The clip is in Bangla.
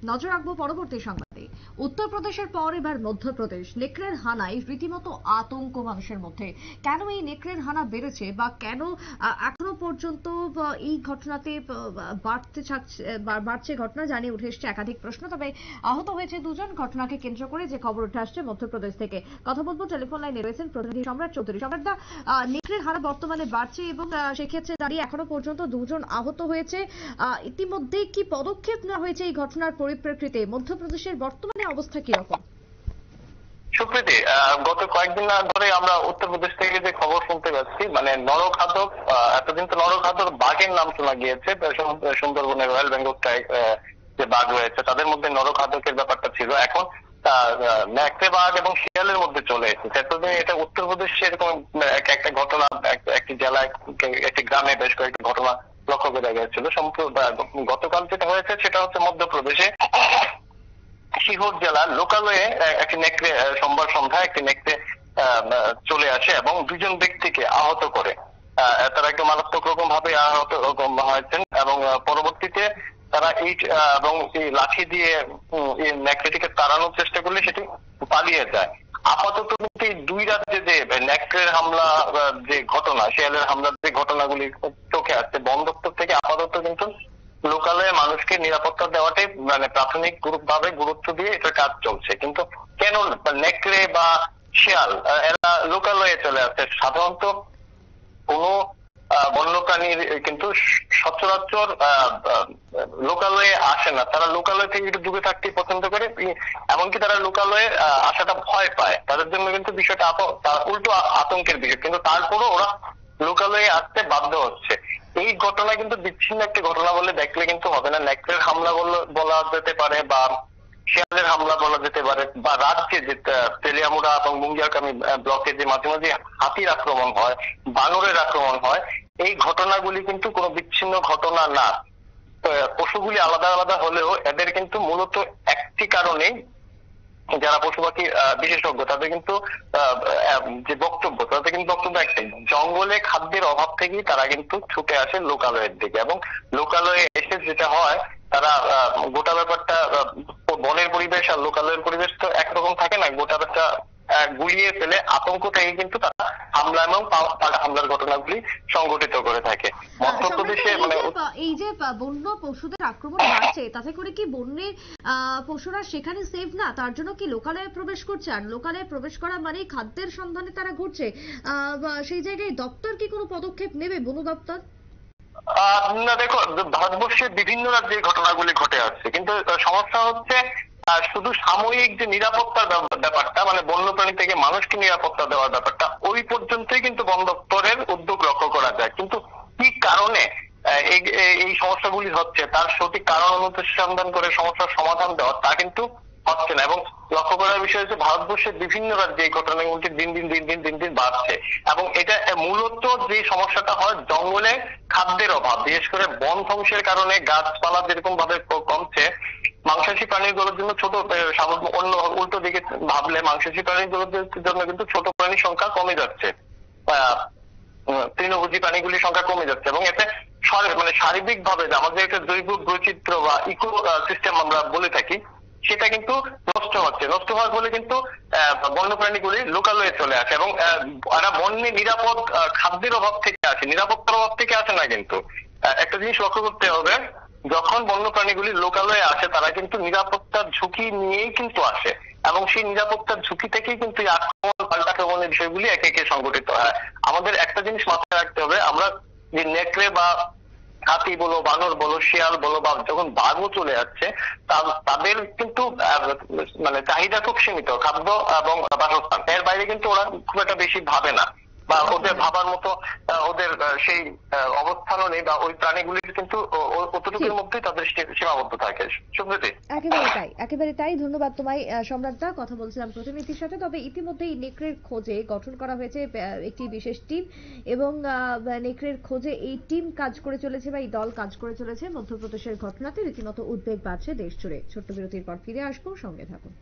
নজর রাখবো পরবর্তী সংবাদে। উত্তরপ্রদেশের পর এবার মধ্যপ্রদেশ। নেকড়ের হানায় রীতিমতো আতঙ্ক মানুষের মধ্যে। কেন এই নেকড়ের হানা বেড়েছে বা কেন এখনো পর্যন্ত এই ঘটনাতে বাড়ছে ঘটনা জানিয়ে উঠে এসছে একাধিক প্রশ্ন। তবে আহত হয়েছে দুজন। ঘটনাকে কেন্দ্র করে যে খবর উঠে আসছে মধ্যপ্রদেশ থেকে। কথা বলবো, টেলিফোন লাইনে রয়েছেন প্রতিনিধি সম্রাট চৌধুরী। সম্রাটদা, নেকড়ের হানা বর্তমানে বাড়ছে এবং সেক্ষেত্রে দাঁড়িয়ে এখনো পর্যন্ত দুজন আহত হয়েছে। ইতিমধ্যে কি পদক্ষেপ নেওয়া হয়েছে এই ঘটনার পরিপ্রেক্ষিতে? মধ্যপ্রদেশের বর্তমানে অবস্থা কিরকম? সুপ্রীতি, গত কয়েকদিন ধরে আমরা উত্তরপ্রদেশ থেকে যে খবর শুনতে পাচ্ছি, মানে নরখাদক, এতদিন তো নরখাদক বাঘের নাম শোনা গিয়েছে। সুন্দরবনের রয়্যাল বেঙ্গল যে বাঘ রয়েছে তাদের মধ্যে নরখাদকের ব্যাপারটা ছিল, এখন নেকড়ে বাঘ এবং শিয়ালের মধ্যে চলে এসেছে। এতদিন এটা উত্তরপ্রদেশে এরকম একটা ঘটনা, একটি জেলায় একটি গ্রামে বেশ কয়েকটি ঘটনা লক্ষ্য করা গেছিল। গতকাল যেটা হয়েছে সেটা হচ্ছে মধ্যপ্রদেশে শিহর জেলার লোকালয়ে একটি নেকড়ে সোমবার সন্ধ্যায় একটি নেকড়ে চলে আসে এবং দুজন ব্যক্তিকে আহত করে। তারা একটু মারাত্মক রকম ভাবে আহত হয়েছেন এবং পরবর্তীতে তারা ইট এবং এই লাঠি দিয়ে এই নেকড়েটিকে তাড়ানোর চেষ্টা করলে সেটি পালিয়ে যায়। আপাতত কিন্তু এই দুই রাজ্যে যে নেকড়ের হামলা যে ঘটনা, শিয়ালের হামলার যে ঘটনাগুলি চোখে আসছে, বন দপ্তর থেকে আপাতত কিন্তু লোকালয়ে মানুষকে নিরাপত্তা দেওয়াটাই মানে প্রাথমিক ভাবে গুরুত্ব দিয়ে এটার কাজ চলছে। কিন্তু কেন নেকড়ে বা শিয়াল এরা লোকালয়ে চলে আসছে? সাধারণত কোনো বন্যপ্রাণীর কিন্তু সচরাচর লোকালয়ে আসে না। তারা লোকালয় থেকে একটু দূরে থাকতে পছন্দ করে, এমনকি তারা লোকালয়ে আসাটা ভয় পায়। তাদের জন্য কিন্তু বিষয়টা উল্টো আতঙ্কের বিষয়, কিন্তু তারপরও ওরা লোকালয়ে আসতে বাধ্য হচ্ছে। এই ঘটনা কিন্তু বিচ্ছিন্ন একটি ঘটনা বলে দেখলে কিন্তু হবে না। নেকড়ের হামলা বলা যেতে পারে বা শিয়ালের হামলা বলা যেতে পারে, বা রাজ্যে যে তেলিয়ামুড়া এবং মুঙ্গিয়াকামি ব্লকে যে মাঝে মাঝে হাতির আক্রমণ হয়, বানরের আক্রমণ হয়, এই ঘটনাগুলি কিন্তু কোনো বিচ্ছিন্ন ঘটনা না। পশুগুলি আলাদা আলাদা হলেও এদের কিন্তু মূলত একটি কারণেই, যারা পশু পাখি বিশেষজ্ঞ তাদের কিন্তু যে বক্তব্য, তাদের কিন্তু বক্তব্য একটাই, জঙ্গলে খাদ্যের অভাব থেকেই তারা কিন্তু ছুটে আসে লোকালয়ের দিকে। এবং লোকালয়ে এসে যেটা হয়, তারা গোটা ব্যাপারটা, বনের পরিবেশ আর লোকালয়ের পরিবেশ তো একরকম থাকে না, গোটা ব্যাপারটা গুলিয়ে ফেলে আতঙ্ক থেকে কিন্তু তারা হামলা এবং পাল্টা হামলার ঘটনাগুলি সংঘটিত করে থাকে। মধ্যপ্রদেশে মানে এই যে বন্য পশুদের আক্রমণ বাড়ছে, তাতে করে কি বন্যের পশুরা সেখানে সেফ না? তার জন্য কি লোকালয়ে প্রবেশ করছে? আর লোকালয়ে প্রবেশ করা মানে খাদ্যের সন্ধানে তারা ঘুরছে। সেই জায়গায় দপ্তর কি কোনো পদক্ষেপ নেবে, বন দপ্তর? না, দেখো, ভারতবর্ষের বিভিন্ন রাজ্যে ঘটনাগুলি ঘটে আসছে, কিন্তু সমস্যা হচ্ছে শুধু সাময়িক যে নিরাপত্তার ব্যাপারটা, মানে বন্যপ্রাণী থেকে মানুষকে নিরাপত্তা দেওয়ার ব্যাপারটা, ওই পর্যন্তই কিন্তু বন দপ্তরের উদ্যোগ লক্ষ্য করা যায়। কিন্তু কি কারণে এই সমস্যাগুলি হচ্ছে তার সঠিক কারণ অনুসন্ধান করে সমস্যার সমাধান দেওয়া তা কিন্তু হচ্ছে না। এবং লক্ষ্য করার বিষয় হচ্ছে ভারতবর্ষের বিভিন্ন রাজ্যে এই ঘটনাগুলি দিন দিন বাড়ছে। এবং এটা মূলত যে সমস্যাটা হয়, জঙ্গলে খাদ্যের অভাব, বিশেষ করে বন ধ্বংসের কারণে গাছপালা যেরকম ভাবে কমছে, মাংসাশী প্রাণীগুলোর জন্য অন্য উল্টো দিকে ভাবলে মাংসাশী প্রাণীগুলোর জন্য কিন্তু ছোট প্রাণীর সংখ্যা কমে যাচ্ছে, তৃণভোজী প্রাণীগুলির সংখ্যা কমে যাচ্ছে। এবং এতে মানে শারীরিক ভাবে আমাদের একটা জৈব বৈচিত্র্য বা ইকো সিস্টেম আমরা বলে থাকি, সেটা কিন্তু নষ্ট হচ্ছে। নষ্ট হওয়ার ফলে কিন্তু বন্যপ্রাণীগুলি লোকালয়ে চলে আসে এবং এরা বন্যে নিরাপদ খাদ্যের অভাব থেকে আসে, নিরাপত্তার অভাব থেকে আসে না। কিন্তু একটা জিনিস লক্ষ্য করতে হবে, যখন বন্যপ্রাণীগুলি লোকালয়ে আসে তারা কিন্তু নিরাপত্তার ঝুঁকি নিয়েই কিন্তু আসে, এবং সেই নিরাপত্তার ঝুঁকি থেকেই কিন্তু এই আক্রমণ পাল্টা আক্রমণের বিষয়গুলি একে একে সংঘটিত হয়। আমাদের একটা জিনিস মাথায় রাখতে হবে, আমরা যে নেকড়ে বা হাতি বলো, বানর বলো, শিয়াল বলো, বা যখন বাঘও চলে যাচ্ছে, তাদের কিন্তু মানে চাহিদা খুব সীমিত, খাদ্য এবং বাসস্থান, এর বাইরে কিন্তু ওরা খুব একটা বেশি ভাবে না, বা ওদের ভাবার মতো ওদের সেই অবস্থানও নেই, বা ওই প্রাণীগুলির কিন্তু অতটুকুর মধ্যেই তাদের সীমাবদ্ধ থাকে। সুপ্রীতি, একেবারে তাই। ধন্যবাদ তোমায় সম্রাটদা। কথা বলছিলাম প্রতিনিধির সাথে। তবে ইতিমধ্যে এই নেকড়ের খোঁজে গঠন করা হয়েছে একটি বিশেষ টিম, এবং নেকড়ের খোঁজে এই টিম কাজ করে চলেছে বা এই দল কাজ করে চলেছে। মধ্যপ্রদেশের ঘটনাতে রীতিমতো উদ্বেগ বাড়ছে দেশ জুড়ে। ছোট্ট বিরতির পর ফিরে আসবো, সঙ্গে থাকুন।